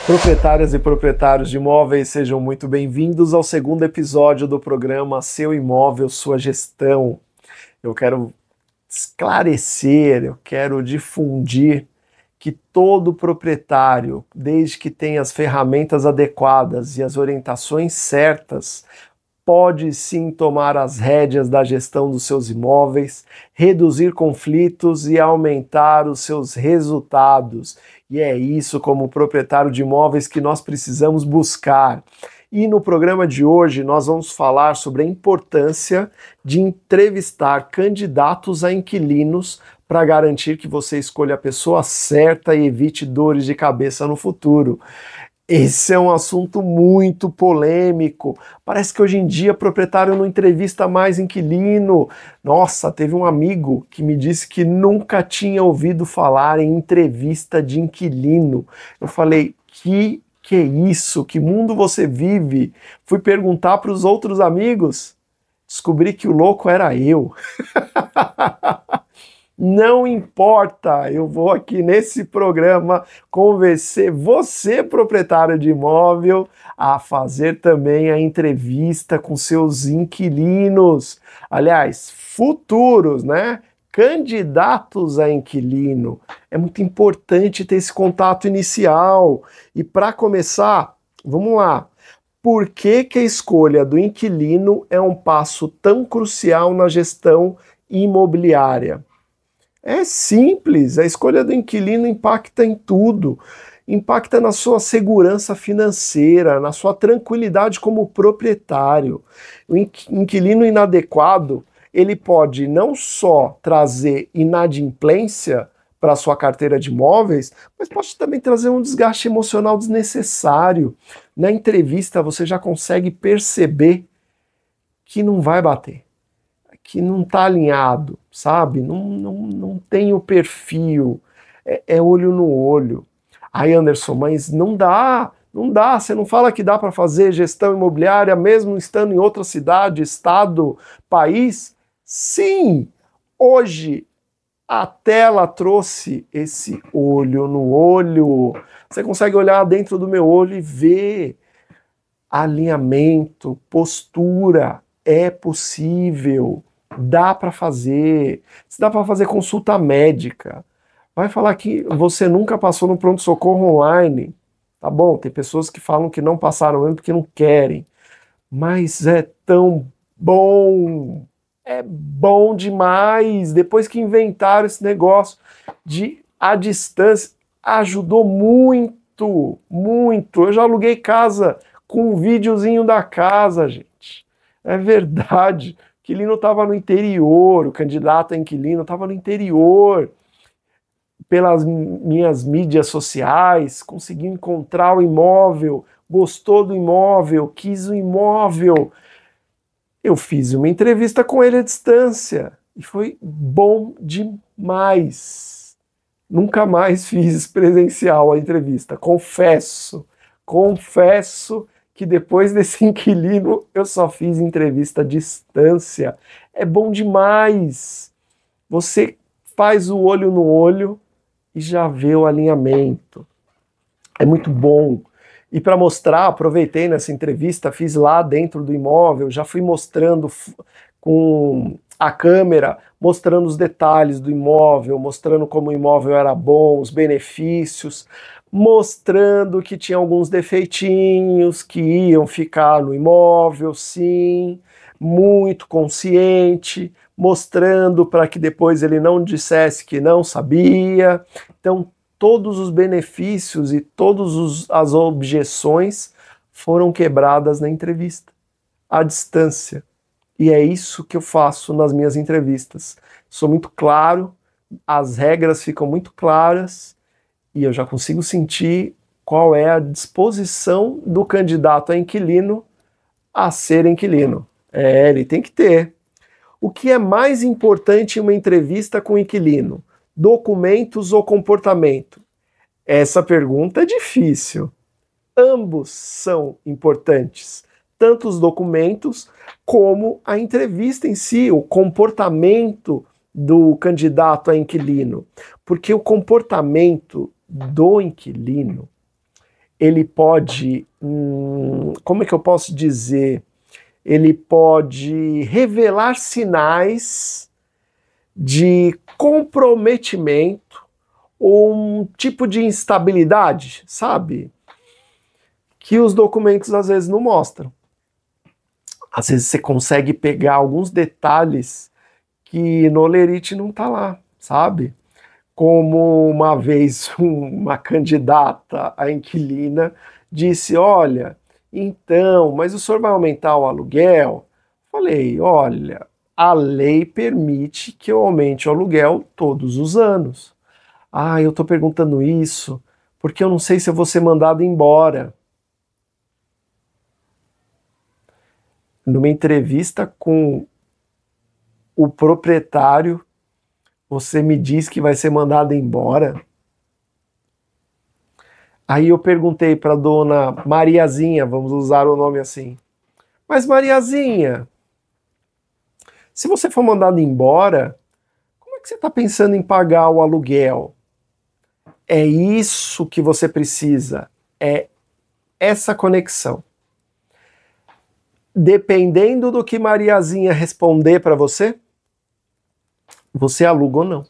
Proprietárias e proprietários de imóveis, sejam muito bem-vindos ao segundo episódio do programa Seu Imóvel, Sua Gestão. Eu quero esclarecer, eu quero difundir que todo proprietário, desde que tenha as ferramentas adequadas e as orientações certas, pode sim tomar as rédeas da gestão dos seus imóveis, reduzir conflitos e aumentar os seus resultados. E é isso, como proprietário de imóveis, que nós precisamos buscar. E no programa de hoje nós vamos falar sobre a importância de entrevistar candidatos a inquilinos para garantir que você escolha a pessoa certa e evite dores de cabeça no futuro. Esse é um assunto muito polêmico. Parece que hoje em dia proprietário não entrevista mais inquilino. Nossa, teve um amigo que me disse que nunca tinha ouvido falar em entrevista de inquilino. Eu falei, que é isso? Que mundo você vive? Fui perguntar para os outros amigos, descobri que o louco era eu. Não importa, eu vou aqui nesse programa convencer você, proprietário de imóvel, a fazer também a entrevista com seus inquilinos. Aliás, futuros, né? Candidatos a inquilino. É muito importante ter esse contato inicial. E para começar, vamos lá. Por que a escolha do inquilino é um passo tão crucial na gestão imobiliária? É simples, a escolha do inquilino impacta em tudo. Impacta na sua segurança financeira, na sua tranquilidade como proprietário. O inquilino inadequado, ele pode não só trazer inadimplência para a sua carteira de imóveis, mas pode também trazer um desgaste emocional desnecessário. Na entrevista você já consegue perceber que não vai bater, que não está alinhado, sabe? Não tem o perfil, é olho no olho. Aí, Anderson, mas não dá, você não fala que dá para fazer gestão imobiliária mesmo estando em outra cidade, estado, país? Sim, hoje a tela trouxe esse olho no olho. Você consegue olhar dentro do meu olho e ver alinhamento, postura, é possível. Dá para fazer. Se dá para fazer consulta médica. Vai falar que você nunca passou no pronto-socorro online. Tá bom, tem pessoas que falam que não passaram mesmo porque não querem. Mas é tão bom. É bom demais. Depois que inventaram esse negócio de à distância, ajudou muito, muito. Eu já aluguei casa com um videozinho da casa, gente. É verdade. O inquilino estava no interior, o candidato a inquilino estava no interior. Pelas minhas mídias sociais, consegui encontrar o imóvel, gostou do imóvel, quis o imóvel. Eu fiz uma entrevista com ele à distância e foi bom demais. Nunca mais fiz presencial a entrevista, confesso que depois desse inquilino eu só fiz entrevista à distância. É bom demais. Você faz o olho no olho e já vê o alinhamento. É muito bom. E para mostrar, aproveitei nessa entrevista, fiz lá dentro do imóvel, já fui mostrando com a câmera, mostrando os detalhes do imóvel, mostrando como o imóvel era bom, os benefícios, mostrando que tinha alguns defeitinhos que iam ficar no imóvel, sim, muito consciente, mostrando para que depois ele não dissesse que não sabia. Então, todos os benefícios e todas as objeções foram quebradas na entrevista, à distância. E é isso que eu faço nas minhas entrevistas. Sou muito claro, as regras ficam muito claras, e eu já consigo sentir qual é a disposição do candidato a inquilino a ser inquilino. Ele tem que ter. O que é mais importante em uma entrevista com o inquilino? Documentos ou comportamento? Essa pergunta é difícil. Ambos são importantes, tanto os documentos como a entrevista em si, o comportamento do candidato a inquilino. Porque o comportamento do inquilino, ele pode, como é que eu posso dizer? Ele pode revelar sinais de comprometimento ou um tipo de instabilidade, sabe? Que os documentos às vezes não mostram. Às vezes você consegue pegar alguns detalhes que no Olerite não tá lá, sabe? Como uma vez uma candidata a inquilina disse, olha, então, mas o senhor vai aumentar o aluguel? Falei, olha, a lei permite que eu aumente o aluguel todos os anos. Ah, eu estou perguntando isso porque eu não sei se eu vou ser mandado embora. Numa entrevista com o proprietário, você me diz que vai ser mandado embora? Aí eu perguntei para a dona Mariazinha, vamos usar o nome assim, mas Mariazinha, se você for mandado embora, como é que você está pensando em pagar o aluguel? É isso que você precisa, é essa conexão. Dependendo do que Mariazinha responder para você, você aluga ou não.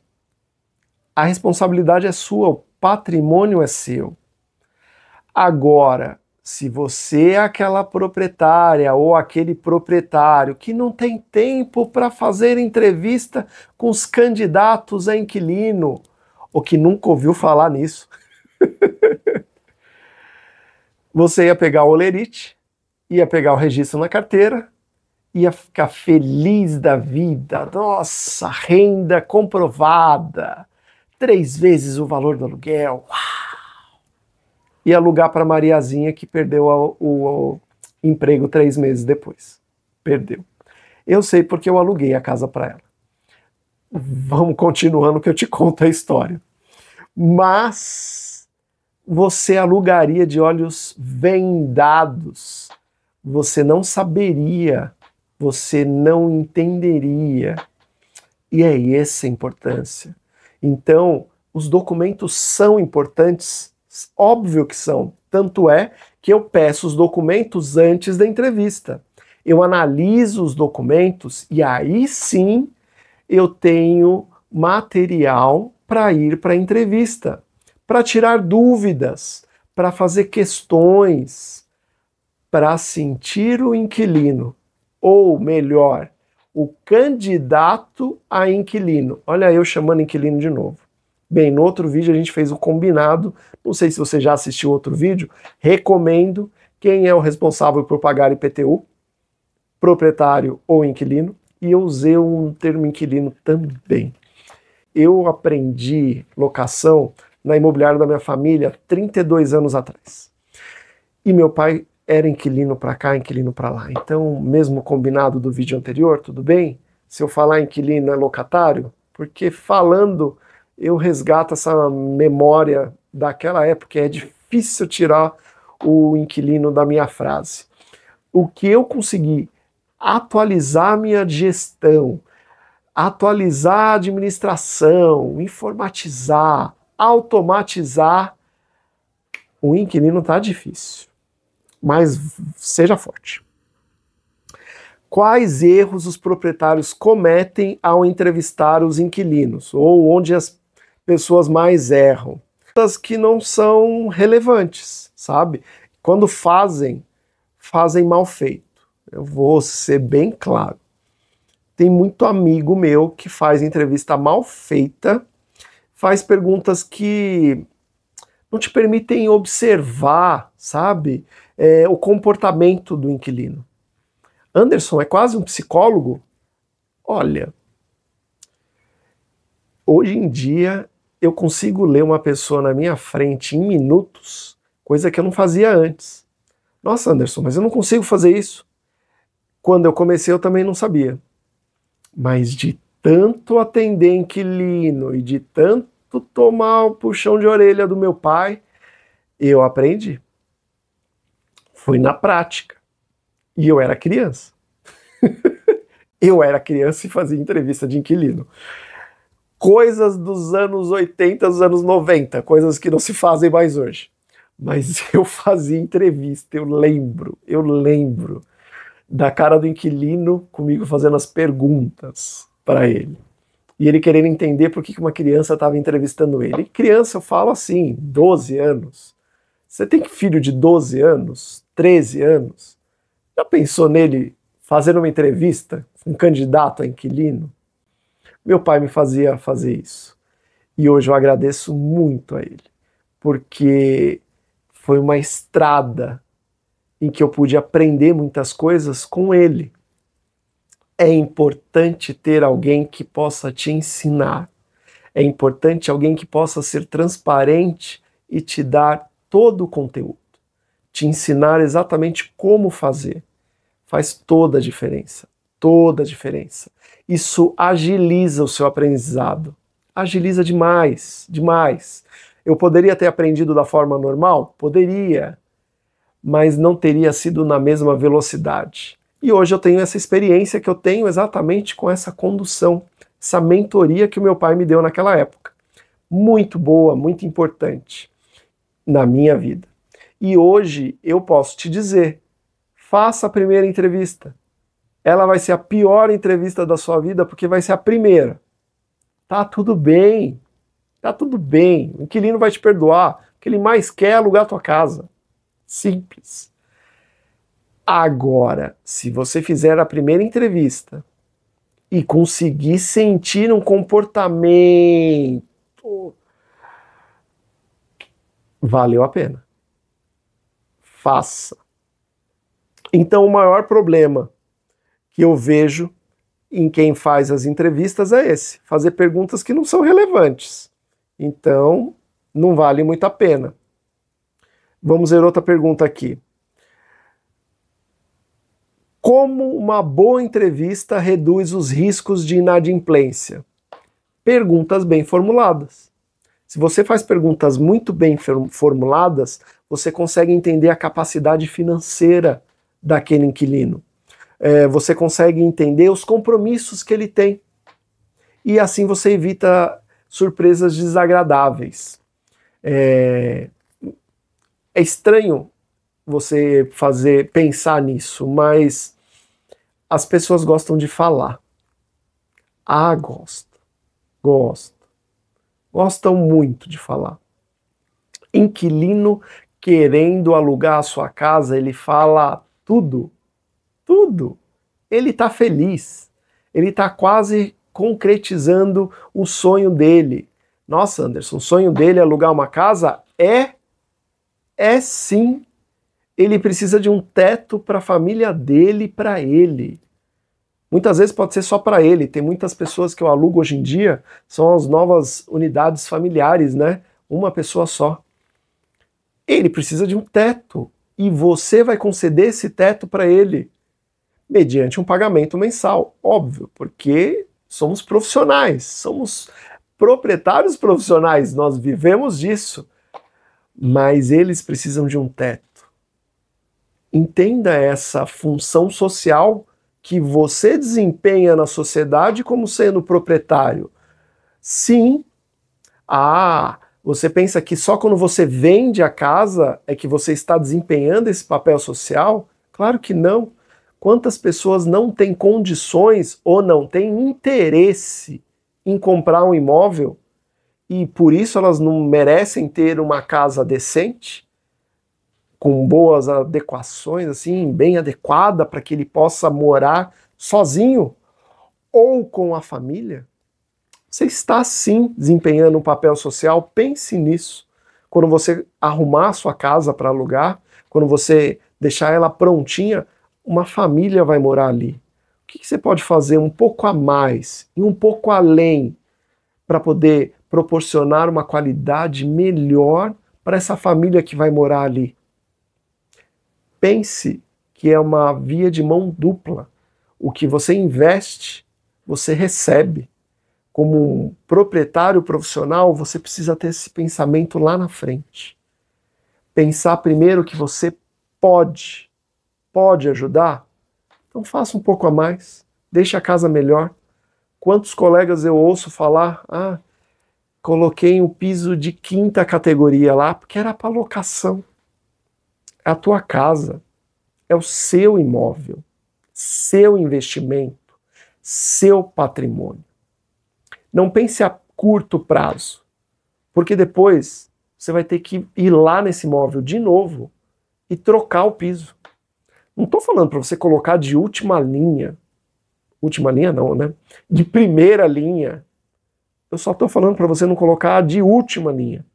A responsabilidade é sua, o patrimônio é seu. Agora, se você é aquela proprietária ou aquele proprietário que não tem tempo para fazer entrevista com os candidatos a inquilino, ou que nunca ouviu falar nisso, você ia pegar o Olerite, ia pegar o registro na carteira, ia ficar feliz da vida, nossa, renda comprovada, 3 vezes o valor do aluguel, uau! Ia alugar para Mariazinha que perdeu o emprego 3 meses depois. Perdeu. Eu sei porque eu aluguei a casa para ela. Vamos continuando que eu te conto a história. Mas você alugaria de olhos vendados. Você não saberia, você não entenderia. E é essa a importância. Então, os documentos são importantes, óbvio que são. Tanto é que eu peço os documentos antes da entrevista. Eu analiso os documentos e aí sim eu tenho material para ir para a entrevista, para tirar dúvidas, para fazer questões, para sentir o inquilino, ou melhor, o candidato a inquilino. Olha eu chamando inquilino de novo. Bem, no outro vídeo a gente fez o combinado, não sei se você já assistiu outro vídeo, recomendo. Quem é o responsável por pagar IPTU, proprietário ou inquilino, e eu usei um termo inquilino também. Eu aprendi locação na imobiliária da minha família 32 anos atrás. E meu pai era inquilino para cá, inquilino para lá. Então, mesmo combinado do vídeo anterior, tudo bem? Se eu falar inquilino é locatário, porque falando eu resgato essa memória daquela época, é difícil tirar o inquilino da minha frase. O que eu consegui atualizar minha gestão, atualizar a administração, informatizar, automatizar, o inquilino está difícil. Mas seja forte. Quais erros os proprietários cometem ao entrevistar os inquilinos? Ou onde as pessoas mais erram? As que não são relevantes, sabe? Quando fazem mal feito. Eu vou ser bem claro. Tem muito amigo meu que faz entrevista mal feita, faz perguntas que não te permitem observar, sabe, o comportamento do inquilino. Anderson é quase um psicólogo? Olha, hoje em dia eu consigo ler uma pessoa na minha frente em minutos, coisa que eu não fazia antes. Nossa, Anderson, mas eu não consigo fazer isso. Quando eu comecei eu também não sabia. Mas de tanto atender inquilino e de tanto tomar o puxão de orelha do meu pai, eu aprendi. Foi na prática. E eu era criança. Eu era criança e fazia entrevista de inquilino. Coisas dos anos 80, dos anos 90, coisas que não se fazem mais hoje. mas eu fazia entrevista, eu lembro da cara do inquilino comigo fazendo as perguntas para ele. E ele querendo entender por que uma criança estava entrevistando ele. E criança, eu falo assim, 12 anos. Você tem filho de 12 anos, 13 anos? Já pensou nele fazendo uma entrevista com um candidato a inquilino? Meu pai me fazia fazer isso. E hoje eu agradeço muito a ele, porque foi uma estrada em que eu pude aprender muitas coisas com ele. É importante ter alguém que possa te ensinar. É importante alguém que possa ser transparente e te dar todo o conteúdo. Te ensinar exatamente como fazer. Faz toda a diferença. Toda a diferença. Isso agiliza o seu aprendizado. Agiliza demais, demais. Eu poderia ter aprendido da forma normal? Poderia. Mas não teria sido na mesma velocidade. E hoje eu tenho essa experiência que eu tenho exatamente com essa condução, essa mentoria que o meu pai me deu naquela época. Muito boa, muito importante na minha vida. E hoje eu posso te dizer, faça a primeira entrevista. Ela vai ser a pior entrevista da sua vida porque vai ser a primeira. Tá tudo bem. Tá tudo bem. O inquilino vai te perdoar. O que ele mais quer é alugar a tua casa. Simples. Agora, se você fizer a primeira entrevista e conseguir sentir um comportamento, valeu a pena. Faça. Então, o maior problema que eu vejo em quem faz as entrevistas é esse: fazer perguntas que não são relevantes. Então, não vale muito a pena. Vamos ver outra pergunta aqui. Como uma boa entrevista reduz os riscos de inadimplência? Perguntas bem formuladas. Se você faz perguntas muito bem formuladas, você consegue entender a capacidade financeira daquele inquilino. Você consegue entender os compromissos que ele tem. E assim você evita surpresas desagradáveis. É estranho você pensar nisso, mas as pessoas gostam de falar. Gostam muito de falar. Inquilino querendo alugar a sua casa, ele fala tudo. Ele está feliz. Ele está quase concretizando o sonho dele. Nossa, Anderson, o sonho dele é alugar uma casa? É sim. Ele precisa de um teto para a família dele e para ele. Muitas vezes pode ser só para ele. Tem muitas pessoas que eu alugo hoje em dia, são as novas unidades familiares, né? Uma pessoa só. Ele precisa de um teto e você vai conceder esse teto para ele mediante um pagamento mensal, óbvio, porque somos profissionais, somos proprietários profissionais, nós vivemos disso, mas eles precisam de um teto. Entenda essa função social que você desempenha na sociedade como sendo proprietário. Sim. Você pensa que só quando você vende a casa é que você está desempenhando esse papel social? Claro que não. Quantas pessoas não têm condições ou não têm interesse em comprar um imóvel e por isso elas não merecem ter uma casa decente, com boas adequações, assim, bem adequada para que ele possa morar sozinho ou com a família? Você está sim desempenhando um papel social, pense nisso. Quando você arrumar a sua casa para alugar, quando você deixar ela prontinha, uma família vai morar ali. O que você pode fazer um pouco a mais e um pouco além para poder proporcionar uma qualidade melhor para essa família que vai morar ali? Pense que é uma via de mão dupla. O que você investe, você recebe. Como um proprietário profissional, você precisa ter esse pensamento lá na frente. Pensar primeiro que você pode ajudar, então faça um pouco a mais, deixe a casa melhor. Quantos colegas eu ouço falar, coloquei um piso de 5ª categoria lá, porque era para locação. É a tua casa, é o seu imóvel, seu investimento, seu patrimônio. Não pense a curto prazo, porque depois você vai ter que ir lá nesse imóvel de novo e trocar o piso. Não estou falando para você colocar de última linha não, né? De primeira linha. Eu só estou falando para você não colocar de última linha.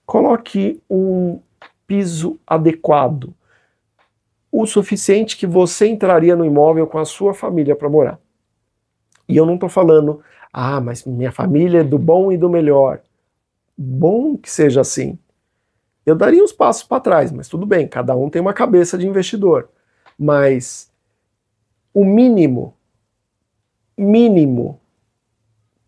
Coloque um piso adequado, o suficiente que você entraria no imóvel com a sua família para morar. E eu não estou falando, mas minha família é do bom e do melhor. Bom que seja assim. Eu daria uns passos para trás, mas tudo bem, cada um tem uma cabeça de investidor. Mas o mínimo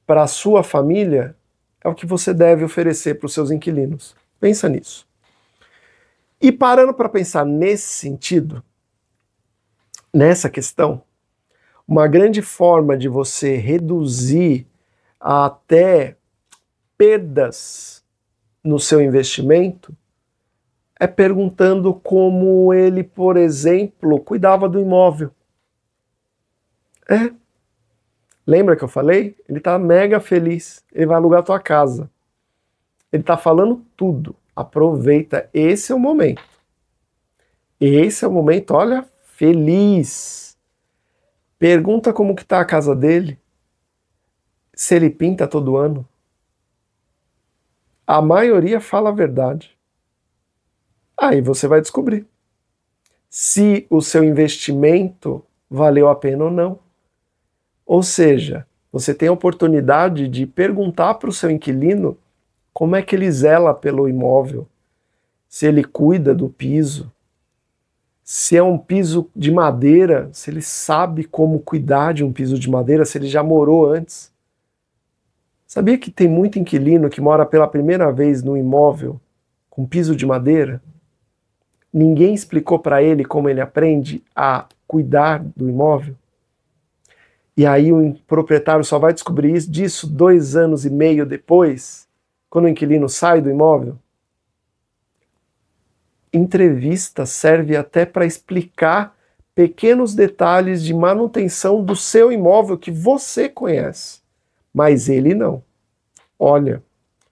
para a sua família é o que você deve oferecer para os seus inquilinos. Pensa nisso. E parando para pensar nesse sentido, nessa questão, uma grande forma de você reduzir até perdas no seu investimento é perguntando como ele, por exemplo, cuidava do imóvel. Lembra que eu falei? Ele está mega feliz, ele vai alugar a tua casa. Ele está falando tudo. Aproveita, esse é o momento. Esse é o momento, olha, feliz. Pergunta como que está a casa dele, se ele pinta todo ano. A maioria fala a verdade. Aí você vai descobrir se o seu investimento valeu a pena ou não. Ou seja, você tem a oportunidade de perguntar para o seu inquilino como é que ele zela pelo imóvel, se ele cuida do piso, se é um piso de madeira, se ele sabe como cuidar de um piso de madeira, se ele já morou antes. Sabia que tem muito inquilino que mora pela primeira vez no imóvel com piso de madeira? Ninguém explicou para ele como ele aprende a cuidar do imóvel? E aí o proprietário só vai descobrir disso 2 anos e meio depois, quando o inquilino sai do imóvel? Entrevista serve até para explicar pequenos detalhes de manutenção do seu imóvel que você conhece, mas ele não. Olha,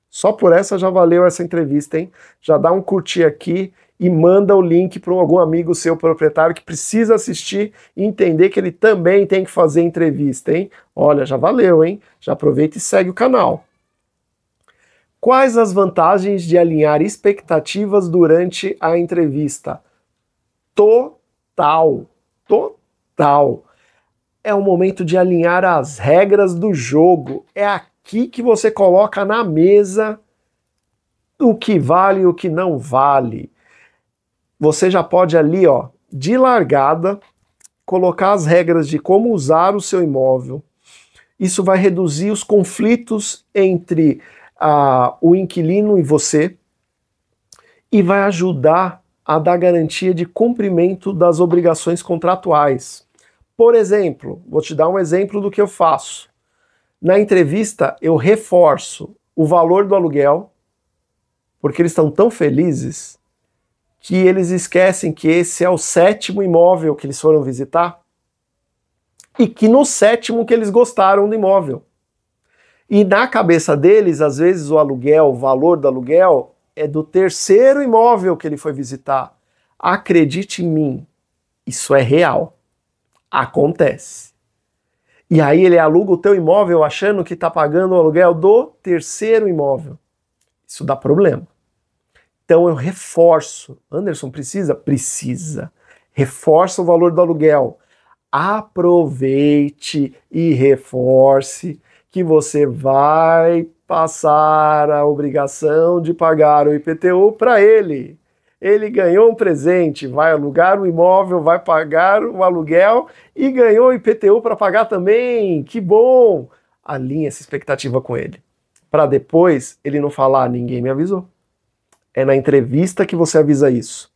só por essa já valeu essa entrevista, hein? Já dá um curtir aqui e manda o link para algum amigo seu proprietário que precisa assistir e entender que ele também tem que fazer entrevista, hein? Olha, já valeu, hein? Já aproveita e segue o canal. Quais as vantagens de alinhar expectativas durante a entrevista? Total. É o momento de alinhar as regras do jogo. É aqui que você coloca na mesa o que vale e o que não vale. Você já pode ali, de largada, colocar as regras de como usar o seu imóvel. Isso vai reduzir os conflitos entre o inquilino e você e vai ajudar a dar garantia de cumprimento das obrigações contratuais. Por exemplo, vou te dar um exemplo do que eu faço. Na entrevista, eu reforço o valor do aluguel, porque eles estão tão felizes que eles esquecem que esse é o 7º imóvel que eles foram visitar e que no 7º que eles gostaram do imóvel. E na cabeça deles, às vezes o valor do aluguel é do 3º imóvel que ele foi visitar. Acredite em mim, isso é real. Acontece. E aí ele aluga o teu imóvel achando que está pagando o aluguel do 3º imóvel. Isso dá problema. Então eu reforço. Anderson, precisa? Precisa. Reforça o valor do aluguel. Aproveite e reforce que você vai passar a obrigação de pagar o IPTU para ele. Ele ganhou um presente, vai alugar o imóvel, vai pagar o aluguel e ganhou o IPTU para pagar também. Que bom! Alinhe essa expectativa com ele. Para depois ele não falar, ninguém me avisou. É na entrevista que você avisa isso.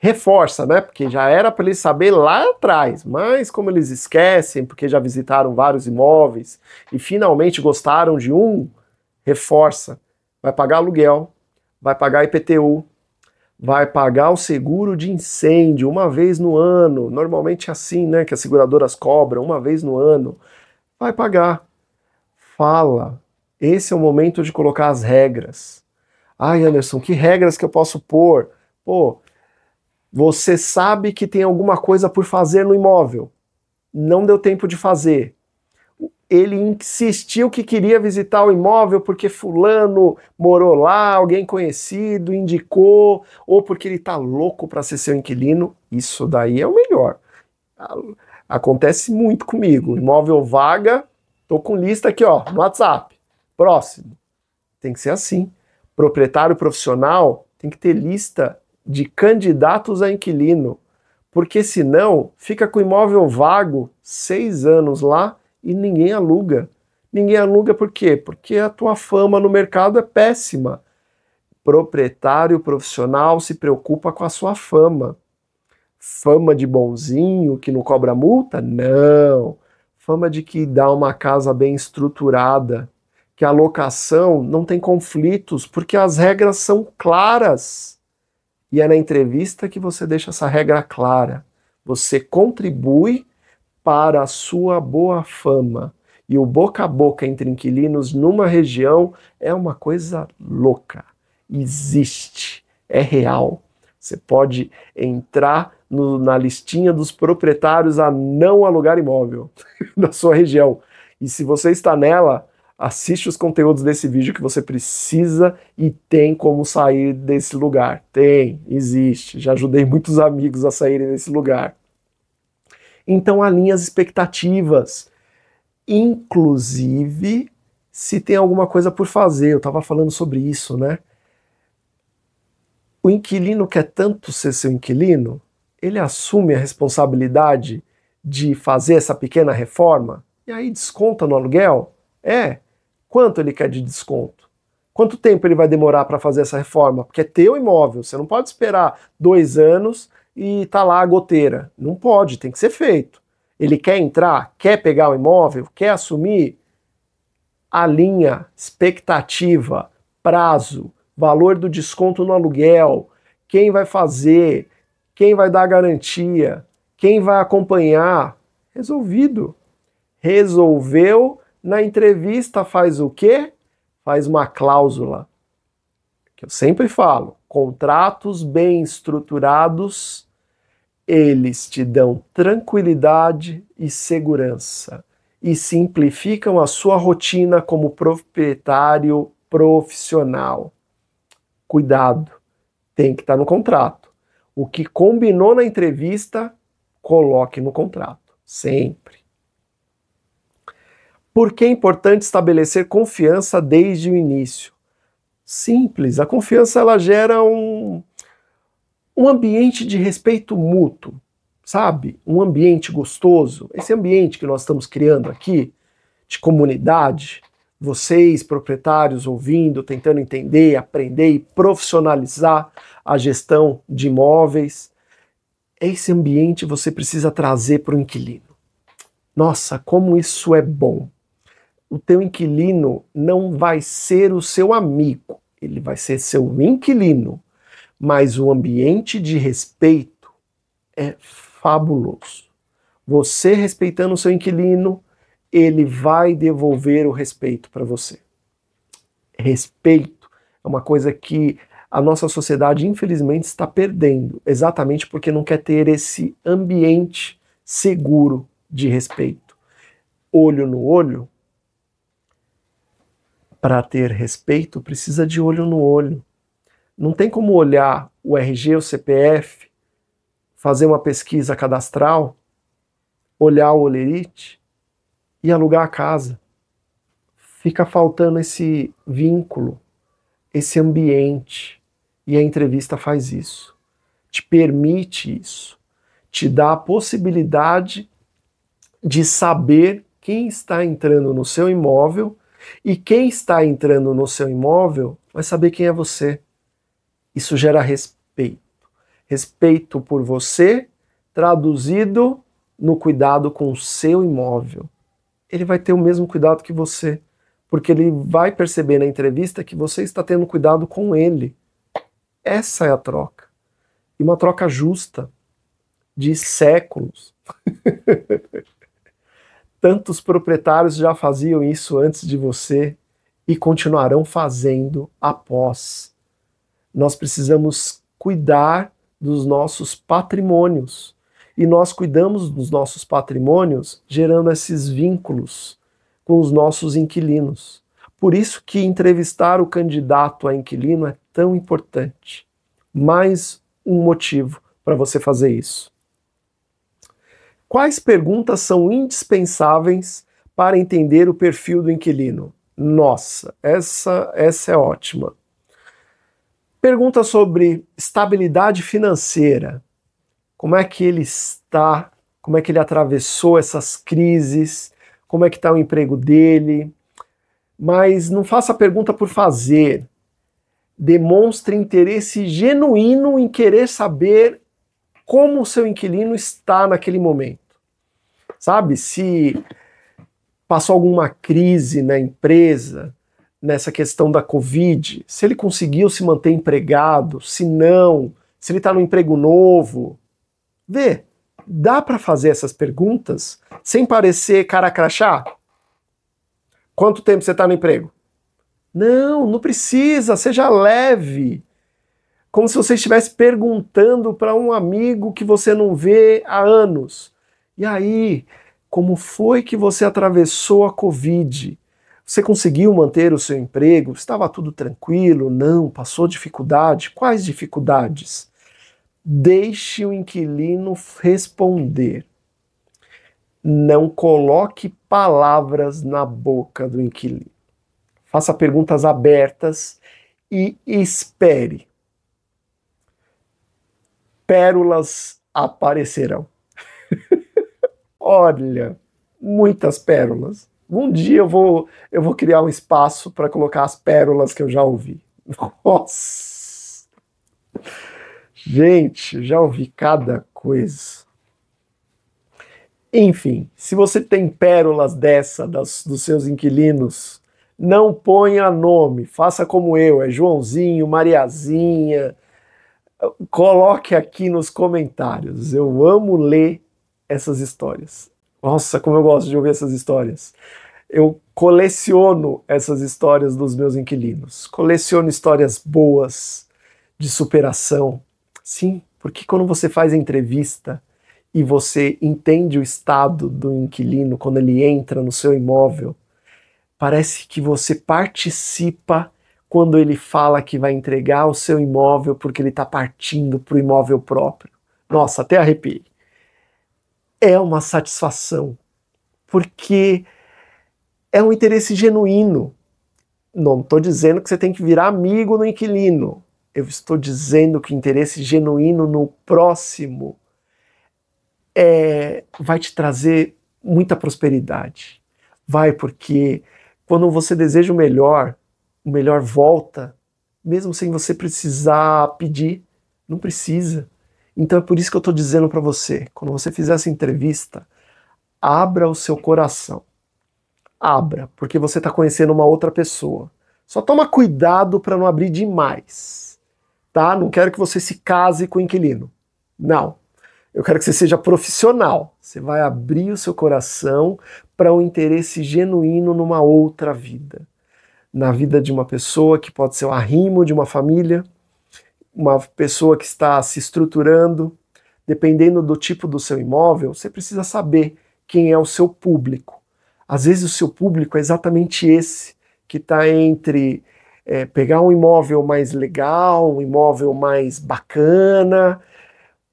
Reforça, né? Porque já era para eles saber lá atrás, mas como eles esquecem, porque já visitaram vários imóveis e finalmente gostaram de um, reforça. Vai pagar aluguel, vai pagar IPTU, vai pagar o seguro de incêndio uma vez no ano. Normalmente é assim, né? Que as seguradoras cobram uma vez no ano. Vai pagar. Fala. Esse é o momento de colocar as regras. Ai, Anderson, que regras que eu posso pôr? Pô, você sabe que tem alguma coisa por fazer no imóvel. Não deu tempo de fazer. Ele insistiu que queria visitar o imóvel porque fulano morou lá, alguém conhecido indicou, ou porque ele está louco para ser seu inquilino. Isso daí é o melhor. Acontece muito comigo. Imóvel vaga, tô com lista aqui, ó, no WhatsApp. Próximo. Tem que ser assim. Proprietário profissional tem que ter lista de candidatos a inquilino, porque senão fica com o imóvel vago 6 anos lá e ninguém aluga. Ninguém aluga por quê? Porque a tua fama no mercado é péssima. Proprietário profissional se preocupa com a sua fama. Fama de bonzinho, que não cobra multa? Não. Fama de que dá uma casa bem estruturada, que a locação não tem conflitos, porque as regras são claras. E é na entrevista que você deixa essa regra clara. Você contribui para a sua boa fama. E o boca a boca entre inquilinos numa região é uma coisa louca. Existe, é real. Você pode entrar na listinha dos proprietários a não alugar imóvel na sua região. E se você está nela, assiste os conteúdos desse vídeo que você precisa e tem como sair desse lugar. Tem, existe. Já ajudei muitos amigos a saírem desse lugar. Então alinhe as expectativas. Inclusive, se tem alguma coisa por fazer. Eu estava falando sobre isso, né? O inquilino quer tanto ser seu inquilino, ele assume a responsabilidade de fazer essa pequena reforma e aí desconta no aluguel? Quanto ele quer de desconto? Quanto tempo ele vai demorar para fazer essa reforma? Porque é teu imóvel, você não pode esperar 2 anos e tá lá a goteira. Não pode, tem que ser feito. Ele quer entrar, quer pegar o imóvel, quer assumir? Alinha, expectativa, prazo, valor do desconto no aluguel, quem vai fazer, quem vai dar garantia, quem vai acompanhar. Resolvido. Resolveu. Na entrevista faz o quê? Faz uma cláusula, que eu sempre falo, contratos bem estruturados, eles te dão tranquilidade e segurança e simplificam a sua rotina como proprietário profissional. Cuidado, tem que estar no contrato. O que combinou na entrevista, coloque no contrato, sempre. Por que é importante estabelecer confiança desde o início? Simples, a confiança ela gera um ambiente de respeito mútuo, sabe? Um ambiente gostoso. Esse ambiente que nós estamos criando aqui, de comunidade, vocês, proprietários, ouvindo, tentando entender, aprender e profissionalizar a gestão de imóveis. Esse ambiente você precisa trazer para o inquilino. Nossa, como isso é bom! O teu inquilino não vai ser o seu amigo, ele vai ser seu inquilino, mas o ambiente de respeito é fabuloso. Você respeitando o seu inquilino, ele vai devolver o respeito para você. Respeito é uma coisa que a nossa sociedade, infelizmente, está perdendo, exatamente porque não quer ter esse ambiente seguro de respeito. Olho no olho. Para ter respeito, precisa de olho no olho. Não tem como olhar o RG, o CPF, fazer uma pesquisa cadastral, olhar o holerite e alugar a casa. Fica faltando esse vínculo, esse ambiente. E a entrevista faz isso. Te permite isso. Te dá a possibilidade de saber quem está entrando no seu imóvel. E quem está entrando no seu imóvel vai saber quem é você. Isso gera respeito. Respeito por você, traduzido no cuidado com o seu imóvel. Ele vai ter o mesmo cuidado que você, porque ele vai perceber na entrevista que você está tendo cuidado com ele. Essa é a troca. E uma troca justa, de séculos. Tantos proprietários já faziam isso antes de você e continuarão fazendo após. Nós precisamos cuidar dos nossos patrimônios. E nós cuidamos dos nossos patrimônios gerando esses vínculos com os nossos inquilinos. Por isso que entrevistar o candidato a inquilino é tão importante. Mais um motivo para você fazer isso. Quais perguntas são indispensáveis para entender o perfil do inquilino? Nossa, essa é ótima. Pergunta sobre estabilidade financeira. Como é que ele está? Como é que ele atravessou essas crises? Como é que está o emprego dele? Mas não faça a pergunta por fazer. Demonstre interesse genuíno em querer saber como o seu inquilino está naquele momento. Sabe, se passou alguma crise na empresa, nessa questão da Covid, se ele conseguiu se manter empregado, se não, se ele está no emprego novo. Vê, dá para fazer essas perguntas sem parecer cara crachá? Quanto tempo você está no emprego? Não precisa, seja leve. Como se você estivesse perguntando para um amigo que você não vê há anos. E aí, como foi que você atravessou a Covid? Você conseguiu manter o seu emprego? Estava tudo tranquilo? Não? Passou dificuldade? Quais dificuldades? Deixe o inquilino responder. Não coloque palavras na boca do inquilino. Faça perguntas abertas e espere. Pérolas aparecerão. Olha, muitas pérolas. Um dia eu vou criar um espaço para colocar as pérolas que eu já ouvi. Nossa! Gente, já ouvi cada coisa. Enfim, se você tem pérolas dos seus inquilinos, não ponha nome, faça como eu, é Joãozinho, Mariazinha. Coloque aqui nos comentários. Eu amo ler essas histórias. Nossa, como eu gosto de ouvir essas histórias. Eu coleciono essas histórias dos meus inquilinos. Coleciono histórias boas, de superação. Sim, porque quando você faz a entrevista e você entende o estado do inquilino quando ele entra no seu imóvel, parece que você participa quando ele fala que vai entregar o seu imóvel porque ele está partindo para o imóvel próprio. Nossa, até arrepiei. É uma satisfação, porque é um interesse genuíno. Não estou dizendo que você tem que virar amigo do inquilino. Eu estou dizendo que o interesse genuíno no próximo vai te trazer muita prosperidade. Vai, porque quando você deseja o melhor volta, mesmo sem você precisar pedir. Não precisa. Então é por isso que eu estou dizendo para você, quando você fizer essa entrevista, abra o seu coração. Abra, porque você está conhecendo uma outra pessoa. Só toma cuidado para não abrir demais, tá? Não quero que você se case com o inquilino. Não. Eu quero que você seja profissional. Você vai abrir o seu coração para um interesse genuíno numa outra vida. Na vida de uma pessoa que pode ser o arrimo de uma família, uma pessoa que está se estruturando. Dependendo do tipo do seu imóvel, você precisa saber quem é o seu público. Às vezes o seu público é exatamente esse, que está entre pegar um imóvel mais legal, um imóvel mais bacana,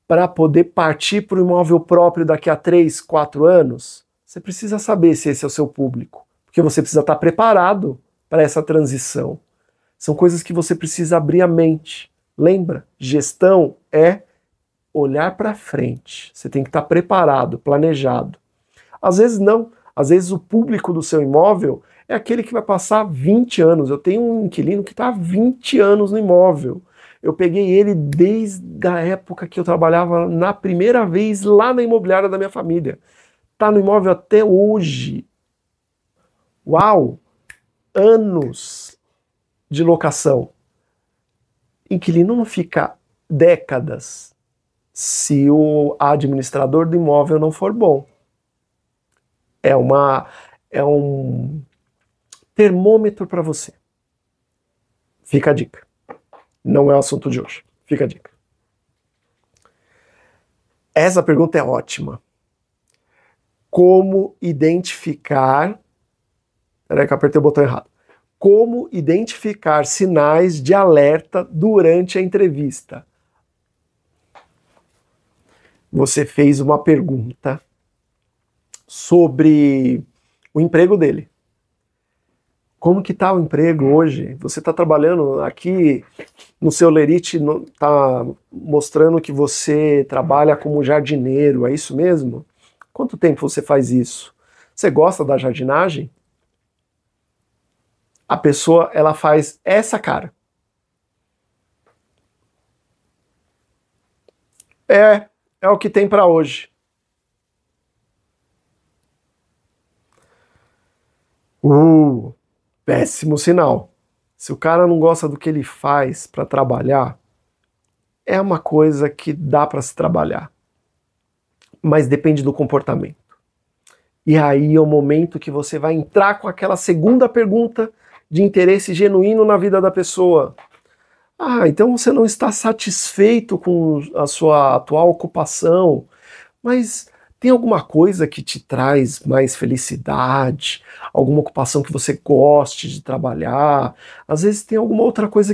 para poder partir para o imóvel próprio daqui a 3, 4 anos. Você precisa saber se esse é o seu público, porque você precisa estar preparado para essa transição. São coisas que você precisa abrir a mente. Lembra? Gestão é olhar para frente. Você tem que estar preparado, planejado. Às vezes não. Às vezes o público do seu imóvel é aquele que vai passar 20 anos. Eu tenho um inquilino que está há 20 anos no imóvel. Eu peguei ele desde a época que eu trabalhava na primeira vez lá na imobiliária da minha família. Tá no imóvel até hoje. Uau! Anos de locação. Inquilino não fica décadas se o administrador do imóvel não for bom. É um termômetro para você. Fica a dica. Não é o assunto de hoje. Fica a dica. Essa pergunta é ótima. Como identificar... Peraí que eu apertei o botão errado. Como identificar sinais de alerta durante a entrevista? Você fez uma pergunta sobre o emprego dele. Como que tá o emprego hoje? Você está trabalhando aqui no seu lerite, está mostrando que você trabalha como jardineiro, é isso mesmo? Quanto tempo você faz isso? Você gosta da jardinagem? A pessoa, ela faz essa cara. É o que tem para hoje. Péssimo sinal. Se o cara não gosta do que ele faz para trabalhar, é uma coisa que dá para se trabalhar. Mas depende do comportamento. E aí é o momento que você vai entrar com aquela segunda pergunta de interesse genuíno na vida da pessoa. Ah, então você não está satisfeito com a sua atual ocupação, mas tem alguma coisa que te traz mais felicidade? Alguma ocupação que você goste de trabalhar? Às vezes tem alguma outra coisa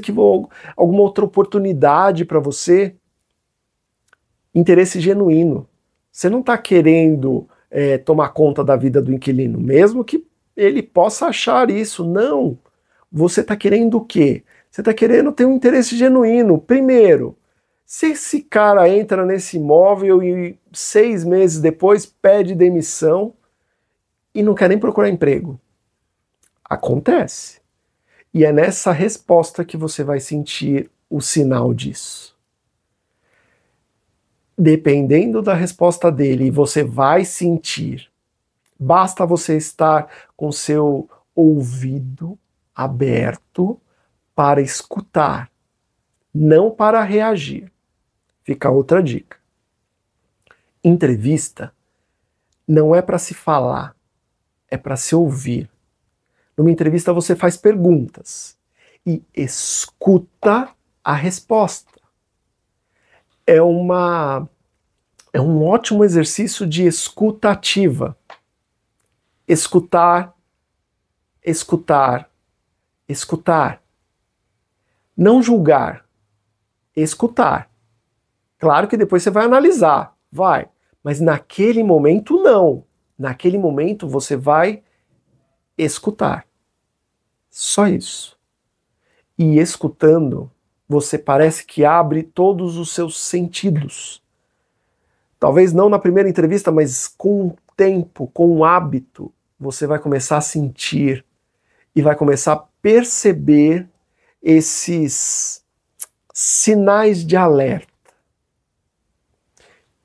alguma outra oportunidade para você? Interesse genuíno. Você não está querendo tomar conta da vida do inquilino, mesmo que ele possa achar isso. Não. Você está querendo o quê? Você está querendo ter um interesse genuíno. Primeiro, se esse cara entra nesse imóvel e 6 meses depois pede demissão e não quer nem procurar emprego. Acontece. E é nessa resposta que você vai sentir o sinal disso. Dependendo da resposta dele, você vai sentir. Basta você estar com seu ouvido aberto para escutar, não para reagir. Fica outra dica. Entrevista não é para se falar, é para se ouvir. Numa entrevista você faz perguntas e escuta a resposta. É um ótimo exercício de escuta ativa. Escutar, escutar, escutar. Não julgar, escutar. Claro que depois você vai analisar, vai. Mas naquele momento, não. Naquele momento, você vai escutar. Só isso. E escutando, você parece que abre todos os seus sentidos. Talvez não na primeira entrevista, mas com o tempo, com o hábito, você vai começar a sentir e vai começar a perceber esses sinais de alerta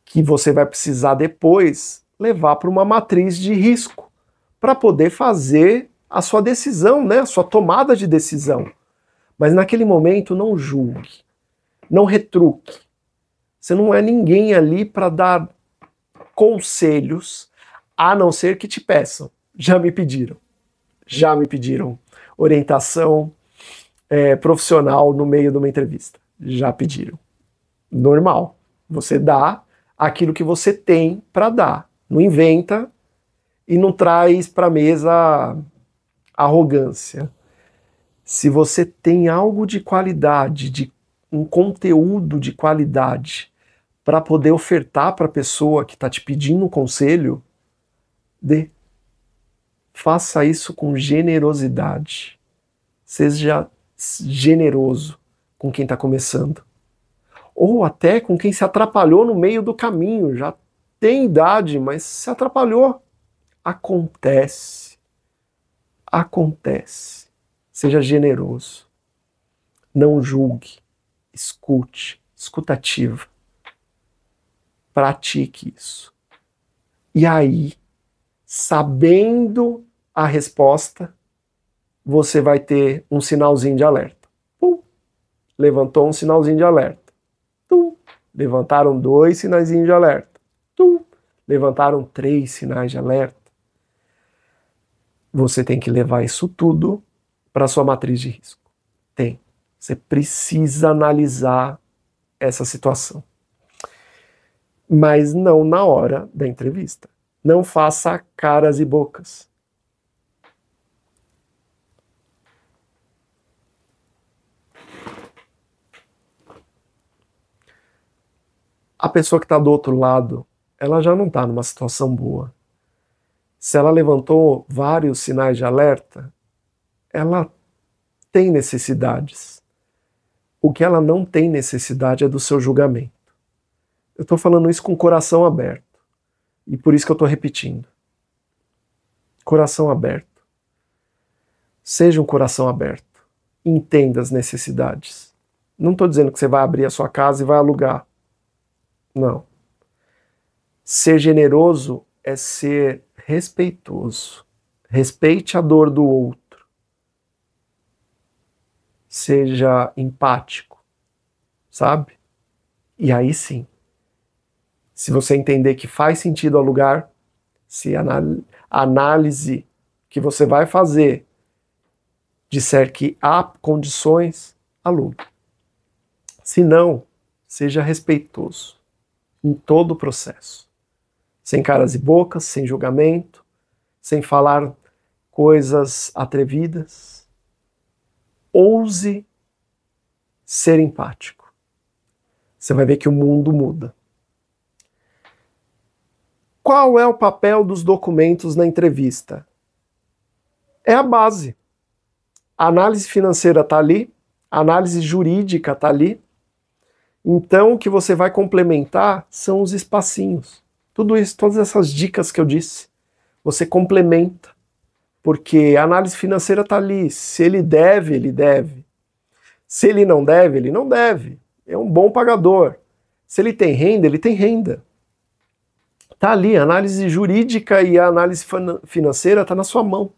que você vai precisar depois levar para uma matriz de risco para poder fazer a sua decisão, né? A sua tomada de decisão. Mas naquele momento não julgue, não retruque. Você não é ninguém ali para dar conselhos, a não ser que te peçam. Já me pediram orientação profissional no meio de uma entrevista. Já pediram. Normal. Você dá aquilo que você tem para dar. Não inventa e não traz para a mesa arrogância. Se você tem algo de qualidade, um conteúdo de qualidade para poder ofertar para a pessoa que está te pedindo um conselho, dê. Faça isso com generosidade. Seja generoso com quem está começando. Ou até com quem se atrapalhou no meio do caminho. Já tem idade, mas se atrapalhou. Acontece. Acontece. Seja generoso. Não julgue. escute, escutativa. Pratique isso. E aí, sabendo a resposta, você vai ter um sinalzinho de alerta. Pum, levantou um sinalzinho de alerta. Tum, levantaram 2 sinaizinhos de alerta. Tum, levantaram 3 sinais de alerta. Você tem que levar isso tudo para sua matriz de risco. Você precisa analisar essa situação. Mas não na hora da entrevista. Não faça caras e bocas. A pessoa que está do outro lado, ela já não está numa situação boa. Se ela levantou vários sinais de alerta, ela tem necessidades. O que ela não tem necessidade é do seu julgamento. Eu estou falando isso com o coração aberto. E por isso que eu estou repetindo. Coração aberto. Seja um coração aberto. Entenda as necessidades. Não estou dizendo que você vai abrir a sua casa e vai alugar. Não. Ser generoso é ser respeitoso. Respeite a dor do outro. Seja empático. Sabe? E aí sim. Se você entender que faz sentido alugar, se a análise que você vai fazer disser que há condições, alugue. Se não, seja respeitoso em todo o processo. Sem caras e bocas, sem julgamento, sem falar coisas atrevidas. Ouse ser empático. Você vai ver que o mundo muda. Qual é o papel dos documentos na entrevista? É a base. A análise financeira está ali, a análise jurídica está ali. Então, o que você vai complementar são os espacinhos. Tudo isso, todas essas dicas que eu disse, você complementa. Porque a análise financeira está ali. Se ele deve, ele deve. Se ele não deve, ele não deve. É um bom pagador. Se ele tem renda, ele tem renda. Está ali, a análise jurídica e a análise financeira está na sua mão. O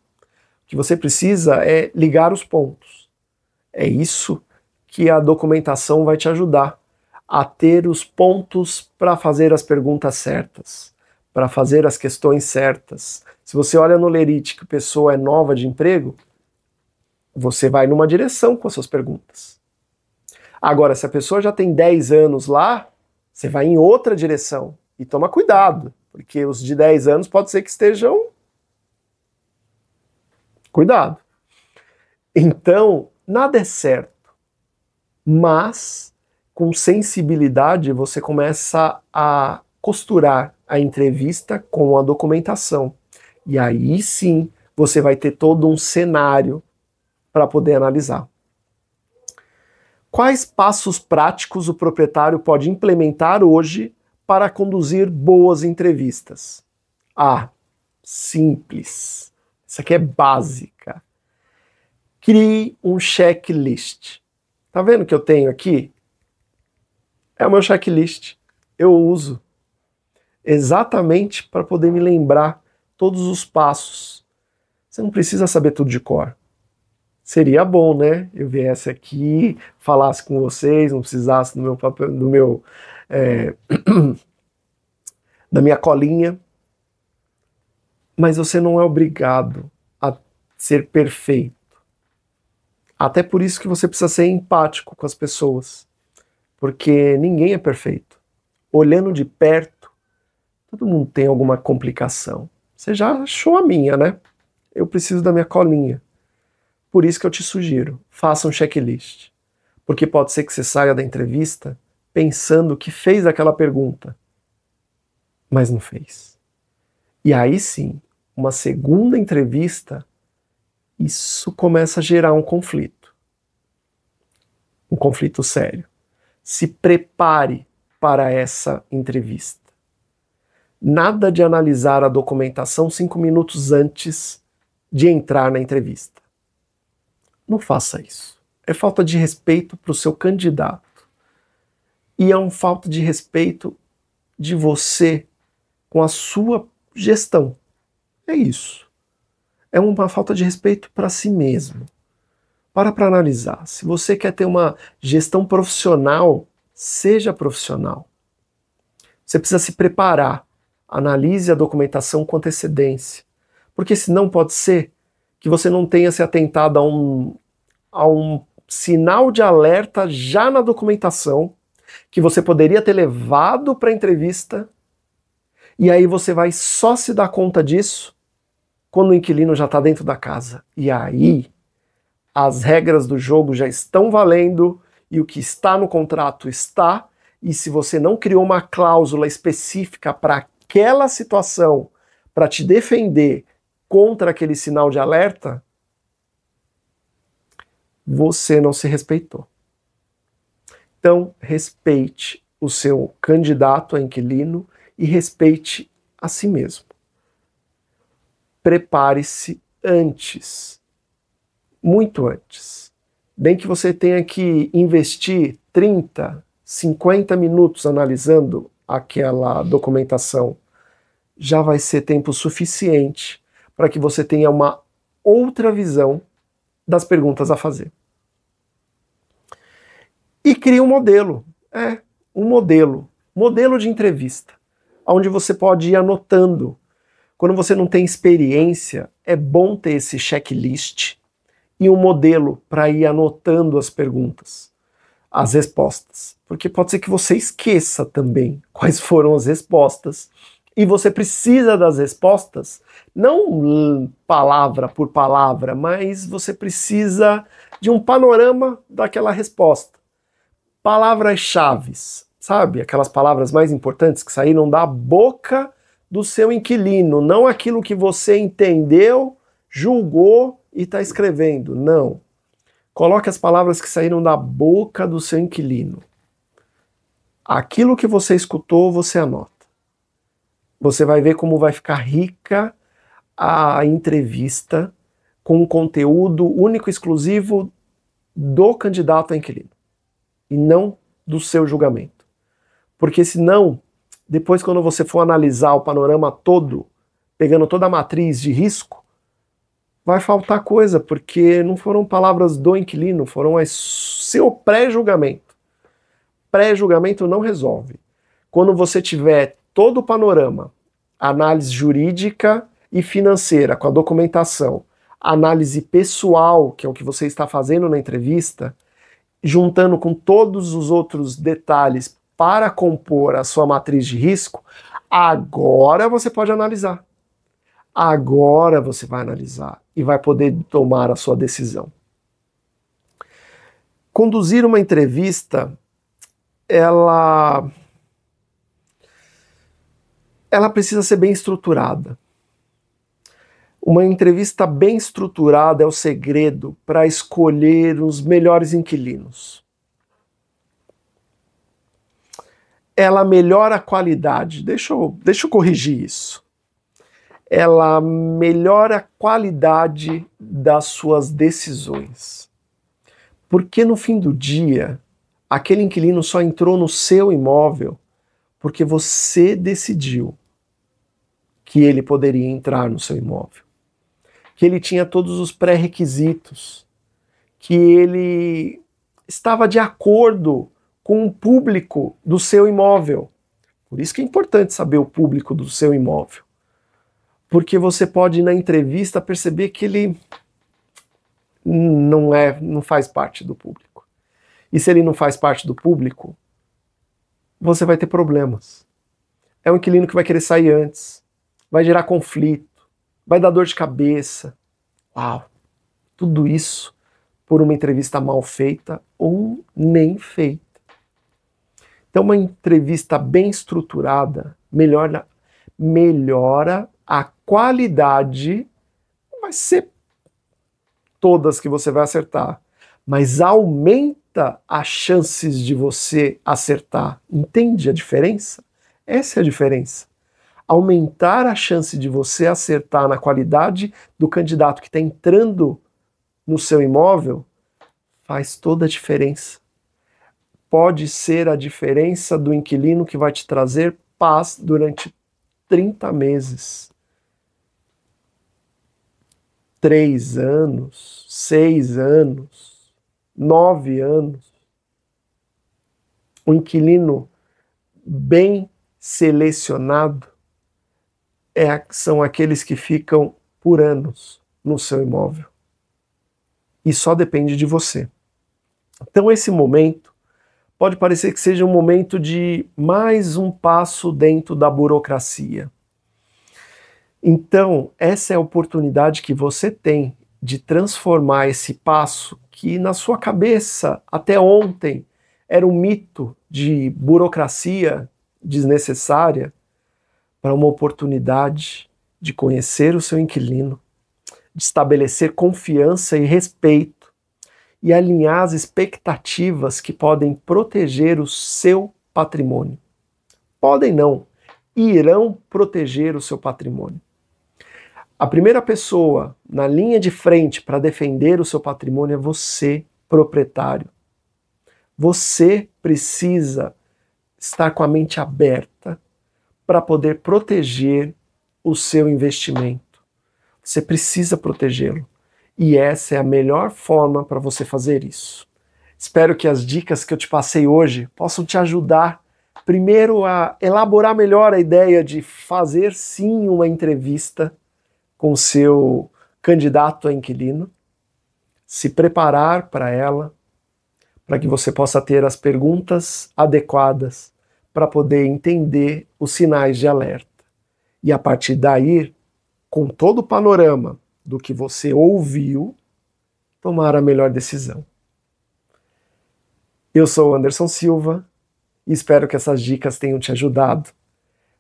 que você precisa é ligar os pontos. É isso que a documentação vai te ajudar a ter os pontos para fazer as perguntas certas, para fazer as questões certas. Se você olha no Lerite que a pessoa é nova de emprego, você vai numa direção com as suas perguntas. Agora, se a pessoa já tem 10 anos lá, você vai em outra direção. E toma cuidado, porque os de 10 anos pode ser que estejam... Cuidado. Então, nada é certo, mas com sensibilidade você começa a costurar a entrevista com a documentação. E aí sim você vai ter todo um cenário para poder analisar. Quais passos práticos o proprietário pode implementar hoje para conduzir boas entrevistas? Simples. Isso aqui é básica. Crie um checklist. Tá vendo que eu tenho aqui? É o meu checklist. Eu uso exatamente para poder me lembrar todos os passos. Você não precisa saber tudo de cor. Seria bom, né? Eu viesse aqui, falasse com vocês, não precisasse do meu papel, da minha colinha. Mas você não é obrigado a ser perfeito. Até por isso que você precisa ser empático com as pessoas. Porque ninguém é perfeito. Olhando de perto, todo mundo tem alguma complicação. Você já achou a minha, né? Eu preciso da minha colinha. Por isso que eu te sugiro, faça um checklist. Porque pode ser que você saia da entrevista pensando que fez aquela pergunta, mas não fez. E aí sim, uma segunda entrevista, isso começa a gerar um conflito. Um conflito sério. Se prepare para essa entrevista. Nada de analisar a documentação 5 minutos antes de entrar na entrevista. Não faça isso. É falta de respeito para o seu candidato. E é uma falta de respeito de você com a sua gestão. É isso. É uma falta de respeito para si mesmo. Para analisar. Se você quer ter uma gestão profissional, seja profissional. Você precisa se preparar. Analise a documentação com antecedência. Porque senão pode ser que você não tenha se atentado a um sinal de alerta já na documentação, que você poderia ter levado para a entrevista, e aí você vai só se dar conta disso quando o inquilino já está dentro da casa. E aí as regras do jogo já estão valendo, e o que está no contrato está, e se você não criou uma cláusula específica para aquela situação, para te defender contra aquele sinal de alerta, você não se respeitou. Então, respeite o seu candidato a inquilino e respeite a si mesmo. Prepare-se antes, muito antes. Nem que você tenha que investir 30, 50 minutos analisando aquela documentação, já vai ser tempo suficiente para que você tenha uma outra visão das perguntas a fazer. E crie um modelo, modelo de entrevista, onde você pode ir anotando. Quando você não tem experiência, é bom ter esse checklist e um modelo para ir anotando as perguntas, as respostas. Porque pode ser que você esqueça também quais foram as respostas, e você precisa das respostas, não palavra por palavra, mas você precisa de um panorama daquela resposta. Palavras-chave, sabe? Aquelas palavras mais importantes que saíram da boca do seu inquilino, não aquilo que você entendeu, julgou e está escrevendo. Não. Coloque as palavras que saíram da boca do seu inquilino. Aquilo que você escutou, você anota. Você vai ver como vai ficar rica a entrevista com um conteúdo único e exclusivo do candidato a inquilino e não do seu julgamento. Porque senão, depois quando você for analisar o panorama todo, pegando toda a matriz de risco, vai faltar coisa, porque não foram palavras do inquilino, foram seu pré-julgamento. Pré-julgamento não resolve. Quando você tiver todo o panorama, análise jurídica e financeira com a documentação, análise pessoal, que é o que você está fazendo na entrevista, juntando com todos os outros detalhes para compor a sua matriz de risco, agora você pode analisar. Agora você vai analisar e vai poder tomar a sua decisão. Conduzir uma entrevista, ela precisa ser bem estruturada. Uma entrevista bem estruturada é o segredo para escolher os melhores inquilinos. Ela melhora a qualidade. Deixa eu corrigir isso. Ela melhora a qualidade das suas decisões. Porque no fim do dia, aquele inquilino só entrou no seu imóvel porque você decidiu que ele poderia entrar no seu imóvel, que ele tinha todos os pré-requisitos, que ele estava de acordo com o público do seu imóvel. Por isso que é importante saber o público do seu imóvel. Porque você pode, na entrevista, perceber que ele não faz parte do público. E se ele não faz parte do público, você vai ter problemas. É um inquilino que vai querer sair antes, vai gerar conflito, vai dar dor de cabeça. Uau! Tudo isso por uma entrevista mal feita ou nem feita. Então, uma entrevista bem estruturada melhora a qualidade. Não vai ser todas que você vai acertar, mas aumenta as chances de você acertar. Entende a diferença? Essa é a diferença. Aumentar a chance de você acertar na qualidade do candidato que está entrando no seu imóvel faz toda a diferença. pode ser a diferença do inquilino que vai te trazer paz durante 30 meses, 3 anos, 6 anos, 9 anos. O inquilino bem selecionado são aqueles que ficam por anos no seu imóvel. E só depende de você. Então esse momento pode parecer que seja um momento de mais um passo dentro da burocracia. Então, essa é a oportunidade que você tem de transformar esse passo que na sua cabeça até ontem era um mito de burocracia desnecessária para uma oportunidade de conhecer o seu inquilino, de estabelecer confiança e respeito e alinhar as expectativas que podem proteger o seu patrimônio. Podem não, irão proteger o seu patrimônio. A primeira pessoa na linha de frente para defender o seu patrimônio é você, proprietário. Você precisa estar com a mente aberta para poder proteger o seu investimento. Você precisa protegê-lo. E essa é a melhor forma para você fazer isso. Espero que as dicas que eu te passei hoje possam te ajudar, primeiro, a elaborar melhor a ideia de fazer sim uma entrevista com o seu candidato a inquilino, se preparar para ela, para que você possa ter as perguntas adequadas para poder entender os sinais de alerta. E a partir daí, com todo o panorama do que você ouviu, tomar a melhor decisão. Eu sou o Anderson Silva e espero que essas dicas tenham te ajudado.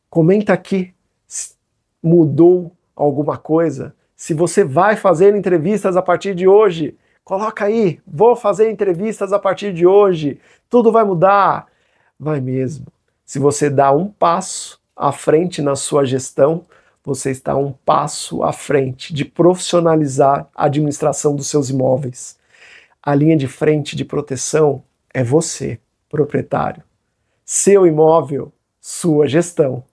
Comenta aqui se mudou alguma coisa. Se você vai fazer entrevistas a partir de hoje, coloca aí, vou fazer entrevistas a partir de hoje, tudo vai mudar. Vai mesmo. Se você dá um passo à frente na sua gestão, você está um passo à frente de profissionalizar a administração dos seus imóveis. A linha de frente de proteção é você, proprietário. Seu imóvel, sua gestão.